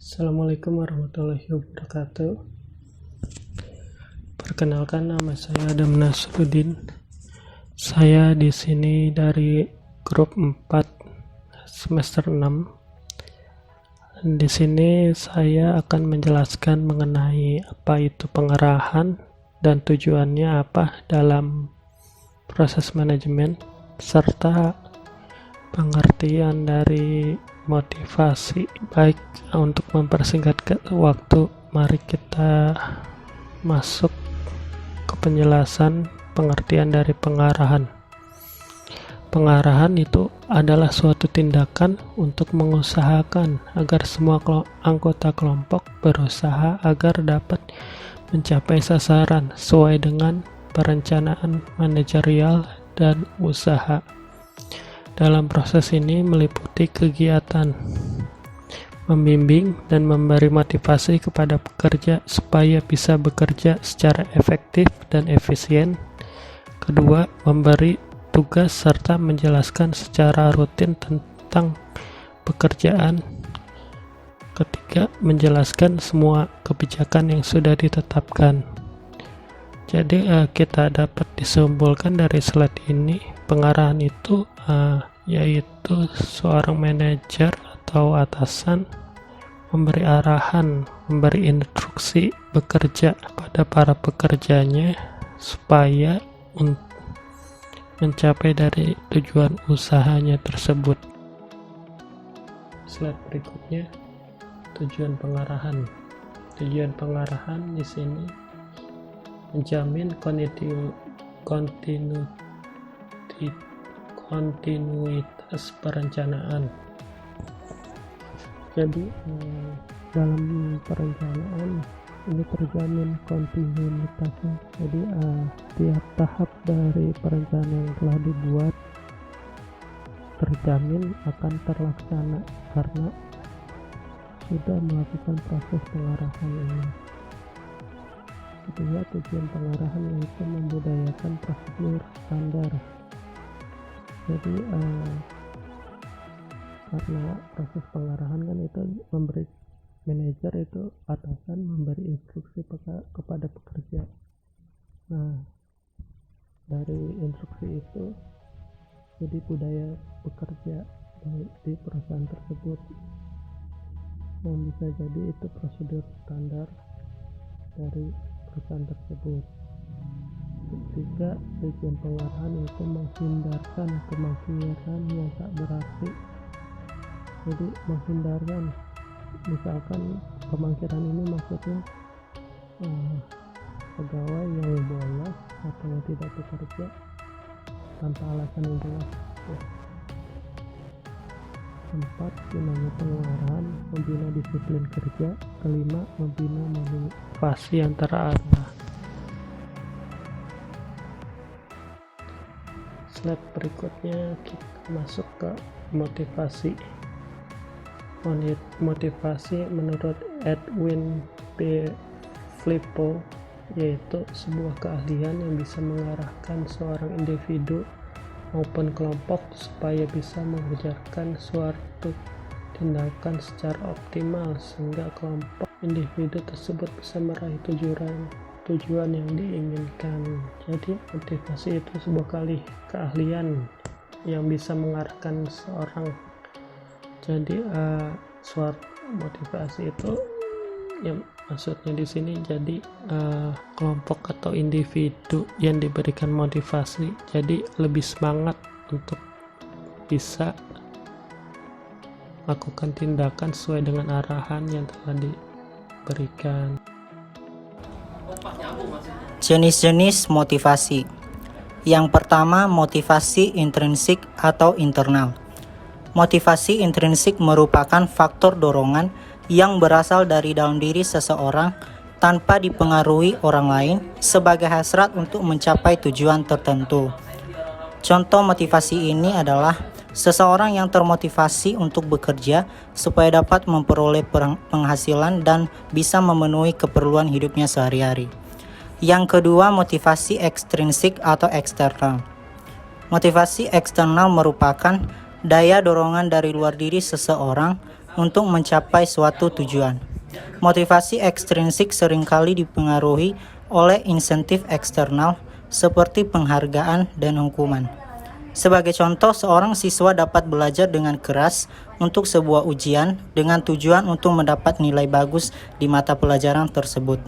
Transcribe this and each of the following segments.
Assalamualaikum warahmatullahi wabarakatuh. Perkenalkan, nama saya Adam Nasruddin. Saya di sini dari grup 4 semester 6. Di sini saya akan menjelaskan mengenai apa itu pengarahan dan tujuannya apa dalam proses manajemen, serta pengertian dari motivasi. Baik, untuk mempersingkat waktu, mari kita masuk ke penjelasan pengertian dari pengarahan. Pengarahan itu adalah suatu tindakan untuk mengusahakan agar semua anggota kelompok berusaha agar dapat mencapai sasaran sesuai dengan perencanaan manajerial dan usaha. Dalam proses ini meliputi kegiatan membimbing dan memberi motivasi kepada pekerja supaya bisa bekerja secara efektif dan efisien. Kedua, memberi tugas serta menjelaskan secara rutin tentang pekerjaan. Ketiga, menjelaskan semua kebijakan yang sudah ditetapkan. Jadi kita dapat disimpulkan dari slide ini, pengarahan itu yaitu seorang manajer atau atasan memberi arahan, memberi instruksi bekerja pada para pekerjanya supaya mencapai dari tujuan usahanya tersebut. Slide berikutnya, tujuan pengarahan. Tujuan pengarahan di sini menjamin kontinuitas perencanaan. Jadi dalam perencanaan ini terjamin kontinuitasnya. Jadi tiap tahap dari perencanaan yang telah dibuat terjamin akan terlaksana karena sudah melakukan proses pengarahan ini. Kedua, tujuan pengarahan yaitu membudayakan prosedur standar. Jadi karena proses pengarahan kan itu memberi manajer itu atasan memberi instruksi kepada pekerja. Nah, dari instruksi itu jadi budaya bekerja di perusahaan tersebut yang bisa jadi itu prosedur standar dari perusahaan tersebut. Ketiga, tujuan pengarahan itu menghindarkan kemungkinan yang tak berarti. Jadi menghindarkan, misalkan kemungkinan ini maksudnya pegawai yang bolos atau yang tidak bekerja tanpa alasan yang jelas. Keempat, gunanya pengarahan membina disiplin kerja. Kelima, membina motivasi yang terarah. Slide berikutnya kita masuk ke motivasi. Motivasi menurut Edwin P. Flippo yaitu sebuah keahlian yang bisa mengarahkan seorang individu maupun kelompok supaya bisa mengerjakan suatu tindakan secara optimal sehingga kelompok individu tersebut bisa meraih tujuan yang diinginkan. Jadi motivasi itu sebuah keahlian yang bisa mengarahkan seorang. Jadi suatu motivasi itu yang maksudnya di sini jadi kelompok atau individu yang diberikan motivasi jadi lebih semangat untuk bisa lakukan tindakan sesuai dengan arahan yang telah diberikan. Jenis-jenis motivasi. Yang pertama, motivasi intrinsik atau internal. Motivasi intrinsik merupakan faktor dorongan yang berasal dari dalam diri seseorang tanpa dipengaruhi orang lain sebagai hasrat untuk mencapai tujuan tertentu. Contoh motivasi ini adalah seseorang yang termotivasi untuk bekerja supaya dapat memperoleh penghasilan dan bisa memenuhi keperluan hidupnya sehari-hari. Yang kedua, motivasi ekstrinsik atau eksternal. Motivasi eksternal merupakan daya dorongan dari luar diri seseorang untuk mencapai suatu tujuan. Motivasi ekstrinsik seringkali dipengaruhi oleh insentif eksternal seperti penghargaan dan hukuman. Sebagai contoh, seorang siswa dapat belajar dengan keras untuk sebuah ujian dengan tujuan untuk mendapat nilai bagus di mata pelajaran tersebut.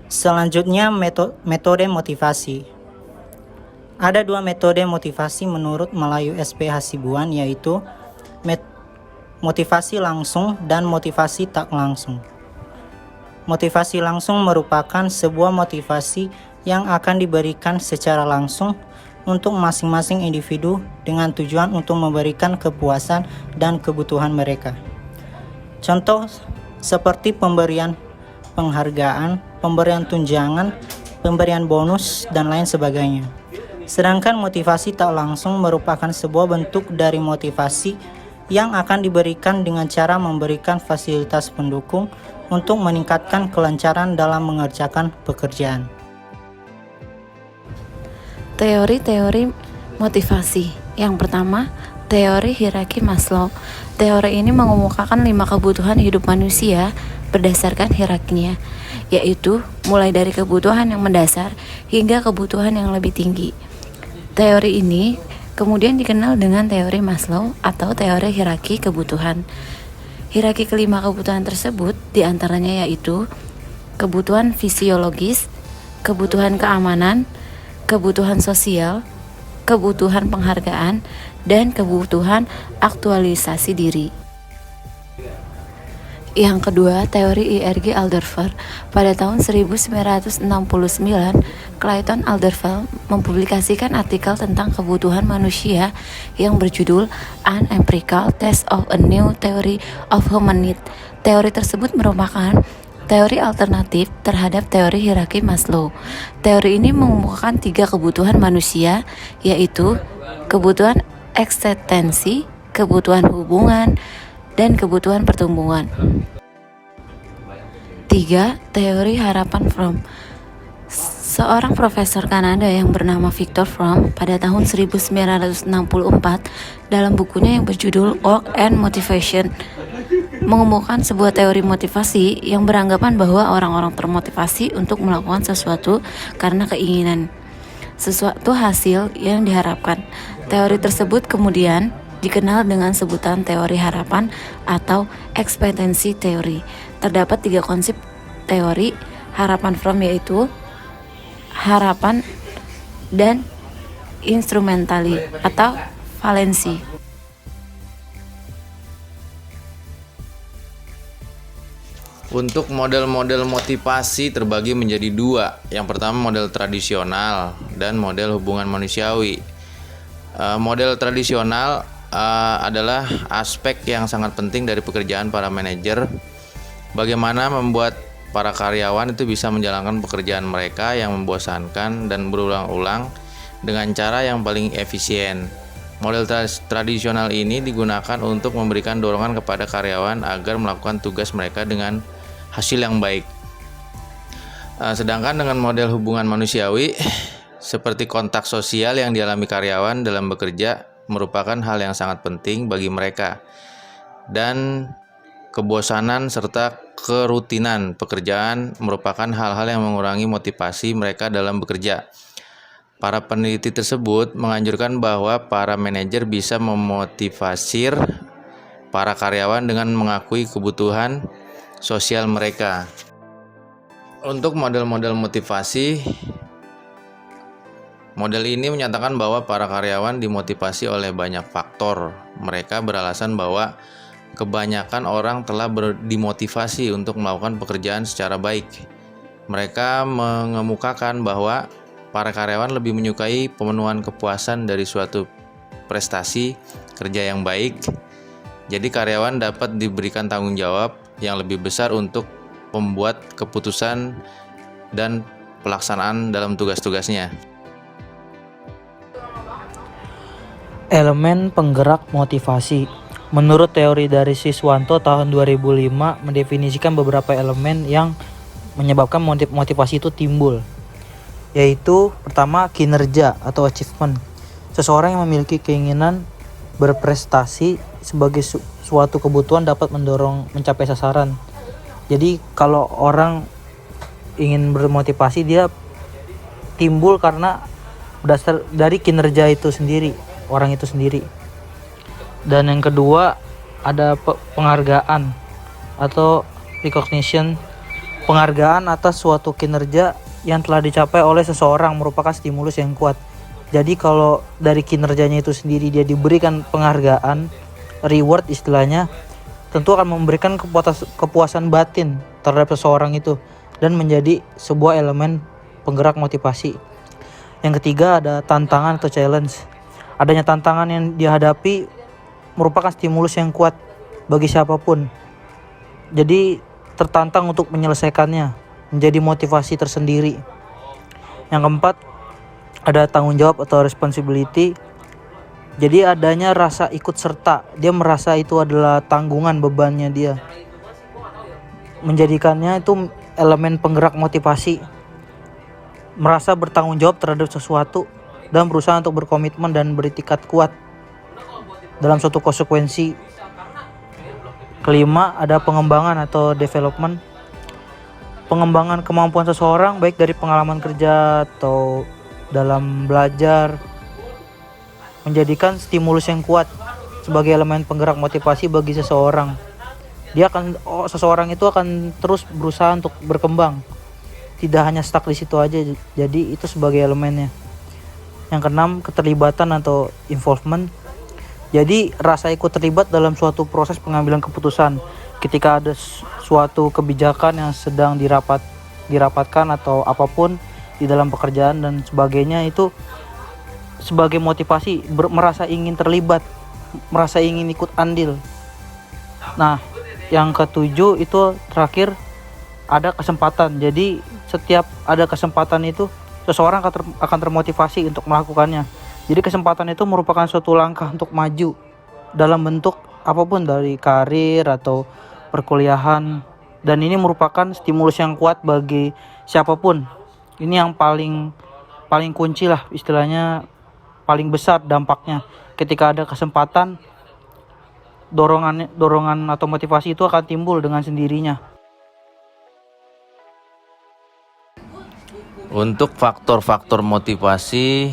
Selanjutnya, metode motivasi. Ada dua metode motivasi menurut Melayu SP Hasibuan, yaitu motivasi langsung dan motivasi tak langsung. Motivasi langsung merupakan sebuah motivasi yang akan diberikan secara langsung untuk masing-masing individu dengan tujuan untuk memberikan kepuasan dan kebutuhan mereka. Contoh seperti pemberian penghargaan, pemberian tunjangan, pemberian bonus, dan lain sebagainya. Sedangkan motivasi tak langsung merupakan sebuah bentuk dari motivasi yang akan diberikan dengan cara memberikan fasilitas pendukung untuk meningkatkan kelancaran dalam mengerjakan pekerjaan. Teori-teori motivasi. Yang pertama, teori hierarki Maslow. Teori ini mengemukakan 5 kebutuhan hidup manusia berdasarkan hierarkinya, yaitu mulai dari kebutuhan yang mendasar hingga kebutuhan yang lebih tinggi. Teori ini kemudian dikenal dengan teori Maslow atau teori hierarki kebutuhan. Hierarki kelima kebutuhan tersebut diantaranya yaitu kebutuhan fisiologis, kebutuhan keamanan, kebutuhan sosial, kebutuhan penghargaan, dan kebutuhan aktualisasi diri. Yang kedua, teori IRG Alderfer. Pada tahun 1969, Clayton Alderfer mempublikasikan artikel tentang kebutuhan manusia yang berjudul An Empirical Test of a New Theory of Human Need. Teori tersebut merupakan teori alternatif terhadap teori hierarki Maslow. Teori ini mengemukakan 3 kebutuhan manusia, yaitu kebutuhan eksistensi, kebutuhan hubungan, dan kebutuhan pertumbuhan. 3. Teori harapan Fromm. Seorang profesor Kanada yang bernama Victor Fromm pada tahun 1964 dalam bukunya yang berjudul Work and Motivation mengemukakan sebuah teori motivasi yang beranggapan bahwa orang-orang termotivasi untuk melakukan sesuatu karena keinginan sesuatu hasil yang diharapkan. Teori tersebut kemudian dikenal dengan sebutan teori harapan atau ekspektansi teori. Terdapat 3 konsep teori harapan Fromm, yaitu harapan dan instrumentali atau valensi. Untuk model-model motivasi terbagi menjadi 2. Yang pertama model tradisional dan model hubungan manusiawi. Model tradisional adalah aspek yang sangat penting dari pekerjaan para manajer. Bagaimana membuat para karyawan itu bisa menjalankan pekerjaan mereka yang membosankan dan berulang-ulang dengan cara yang paling efisien. Model tradisional ini digunakan untuk memberikan dorongan kepada karyawan agar melakukan tugas mereka dengan hasil yang baik. Sedangkan dengan model hubungan manusiawi, seperti kontak sosial yang dialami karyawan dalam bekerja merupakan hal yang sangat penting bagi mereka, dan kebosanan serta kerutinan pekerjaan merupakan hal-hal yang mengurangi motivasi mereka dalam bekerja. Para peneliti tersebut menganjurkan bahwa para manajer bisa memotivasi para karyawan dengan mengakui kebutuhan sosial mereka. Untuk model-model motivasi, model ini menyatakan bahwa para karyawan dimotivasi oleh banyak faktor. Mereka beralasan bahwa kebanyakan orang telah dimotivasi untuk melakukan pekerjaan secara baik. Mereka mengemukakan bahwa para karyawan lebih menyukai pemenuhan kepuasan dari suatu prestasi kerja yang baik. Jadi karyawan dapat diberikan tanggung jawab yang lebih besar untuk membuat keputusan dan pelaksanaan dalam tugas-tugasnya. Elemen penggerak motivasi. Menurut teori dari Siswanto tahun 2005 mendefinisikan beberapa elemen yang menyebabkan motivasi itu timbul, yaitu pertama kinerja atau achievement. Seseorang yang memiliki keinginan berprestasi sebagai suatu kebutuhan dapat mendorong mencapai sasaran. Jadi kalau orang ingin bermotivasi, dia timbul karena berdasar dari kinerja itu sendiri, orang itu sendiri. Dan yang kedua ada penghargaan atau recognition. Penghargaan atas suatu kinerja yang telah dicapai oleh seseorang merupakan stimulus yang kuat. Jadi kalau dari kinerjanya itu sendiri dia diberikan penghargaan, reward istilahnya, tentu akan memberikan kepuasan batin terhadap seseorang itu dan menjadi sebuah elemen penggerak motivasi. Yang ketiga ada tantangan atau challenge. Adanya tantangan yang dihadapi merupakan stimulus yang kuat bagi siapapun. Jadi tertantang untuk menyelesaikannya, menjadi motivasi tersendiri. Yang keempat ada tanggung jawab atau responsibility. Jadi adanya rasa ikut serta, dia merasa itu adalah tanggungan bebannya dia, menjadikannya itu elemen penggerak motivasi, merasa bertanggung jawab terhadap sesuatu dan berusaha untuk berkomitmen dan beritikat kuat dalam suatu konsekuensi. Kelima ada pengembangan atau development. Pengembangan kemampuan seseorang baik dari pengalaman kerja atau dalam belajar menjadikan stimulus yang kuat sebagai elemen penggerak motivasi bagi seseorang. Seseorang itu akan terus berusaha untuk berkembang, tidak hanya stuck di situ aja. Jadi itu sebagai elemennya. Yang keenam keterlibatan atau involvement. Jadi rasa ikut terlibat dalam suatu proses pengambilan keputusan. Ketika ada suatu kebijakan yang sedang dirapatkan atau apapun di dalam pekerjaan dan sebagainya, itu sebagai motivasi, merasa ingin terlibat, merasa ingin ikut andil. Nah, yang ketujuh itu terakhir ada kesempatan. Jadi setiap ada kesempatan itu seseorang akan termotivasi untuk melakukannya. Jadi kesempatan itu merupakan suatu langkah untuk maju dalam bentuk apapun, dari karir atau perkuliahan, dan ini merupakan stimulus yang kuat bagi siapapun. Ini yang paling kunci lah istilahnya, paling besar dampaknya. Ketika ada kesempatan, dorongan atau motivasi itu akan timbul dengan sendirinya. Untuk faktor-faktor motivasi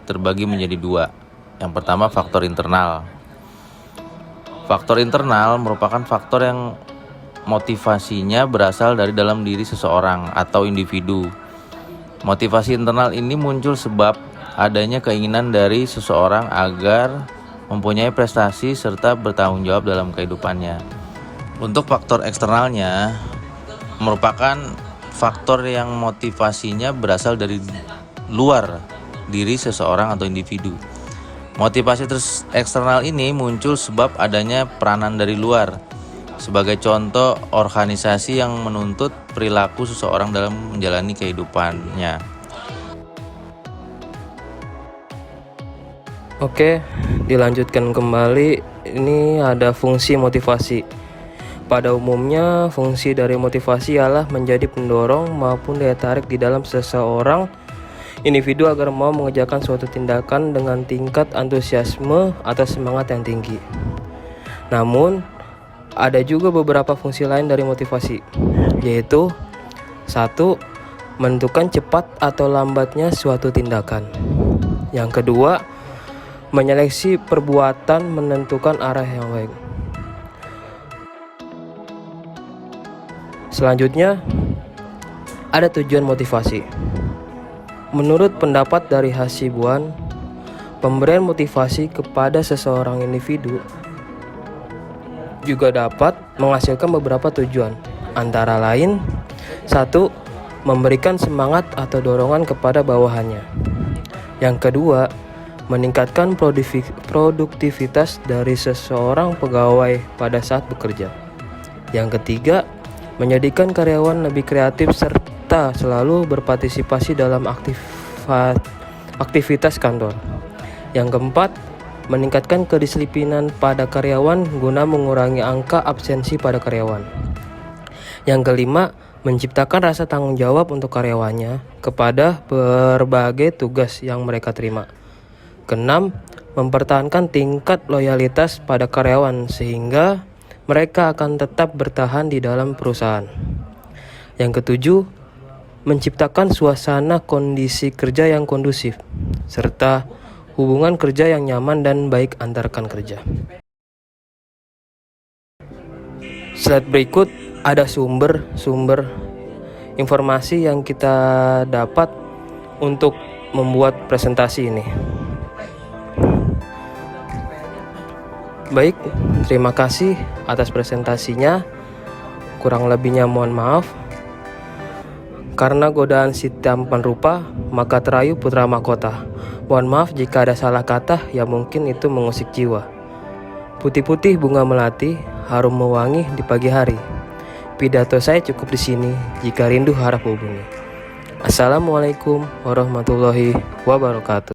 terbagi menjadi dua. Yang pertama faktor internal. Faktor internal merupakan faktor yang motivasinya berasal dari dalam diri seseorang atau individu. Motivasi internal ini muncul sebab adanya keinginan dari seseorang agar mempunyai prestasi serta bertanggung jawab dalam kehidupannya. Untuk faktor eksternalnya merupakan faktor yang motivasinya berasal dari luar diri seseorang atau individu. Motivasi eksternal ini muncul sebab adanya peranan dari luar. Sebagai contoh, organisasi yang menuntut perilaku seseorang dalam menjalani kehidupannya. Oke, dilanjutkan kembali. Ini ada fungsi motivasi. Pada umumnya, fungsi dari motivasi ialah menjadi pendorong maupun daya tarik di dalam seseorang individu agar mau mengerjakan suatu tindakan dengan tingkat antusiasme atau semangat yang tinggi. Namun, ada juga beberapa fungsi lain dari motivasi, yaitu 1. Menentukan cepat atau lambatnya suatu tindakan. Yang kedua, menyeleksi perbuatan menentukan arah yang baik. Selanjutnya, ada tujuan motivasi. Menurut pendapat dari Hasibuan, pemberian motivasi kepada seseorang individu juga dapat menghasilkan beberapa tujuan, antara lain 1. Memberikan semangat atau dorongan kepada bawahannya. Yang kedua, meningkatkan produktivitas dari seseorang pegawai pada saat bekerja. Yang ketiga, menjadikan karyawan lebih kreatif serta selalu berpartisipasi dalam aktivitas kantor. Yang keempat, meningkatkan kedisiplinan pada karyawan guna mengurangi angka absensi pada karyawan. Yang kelima, menciptakan rasa tanggung jawab untuk karyawannya kepada berbagai tugas yang mereka terima. Keenam, mempertahankan tingkat loyalitas pada karyawan sehingga mereka akan tetap bertahan di dalam perusahaan. Yang ketujuh, menciptakan suasana kondisi kerja yang kondusif serta hubungan kerja yang nyaman dan baik antar rekan kerja. Slide berikut ada sumber informasi yang kita dapat untuk membuat presentasi ini. Baik, terima kasih atas presentasinya. Kurang lebihnya mohon maaf. Karena godaan si tampan rupa, maka terayu putra mahkota. Mohon maaf jika ada salah kata yang mungkin itu mengusik jiwa. Putih-putih bunga melati, harum mewangi di pagi hari. Pidato saya cukup di sini, jika rindu harap hubungi. Assalamualaikum warahmatullahi wabarakatuh.